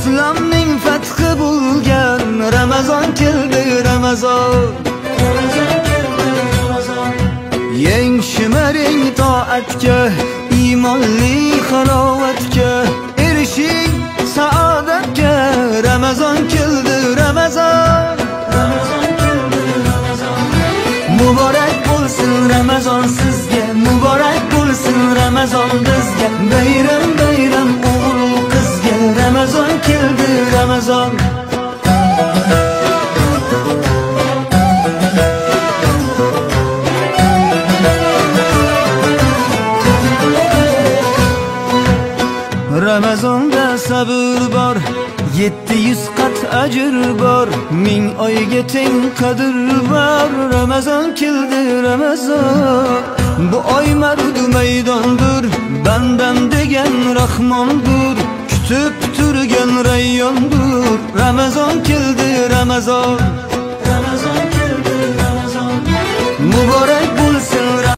islomning fathi bo'lgan Ramazon keldi, Ramazon. Yeng shimaring toatga, iymonli halovatga, erishing saodatga. Ramazon keldi, Ramazon. Muborak bo'lsin Ramazon sizga, muborak bo'lsin Ramazon bizga. Bayram bayram o'g'il qizga, Ramazon keldi, Ramazon. Ramazonda sabr bor, 700 qat ajr bor, 1000 oyga teng qadr bor. Ramazon keldi, Ramazon. Bu oy mardu maydondir, bandam degan Rahmondir, kutib turgan rayyondir. Ramazon keldi, Ramazon. Muborak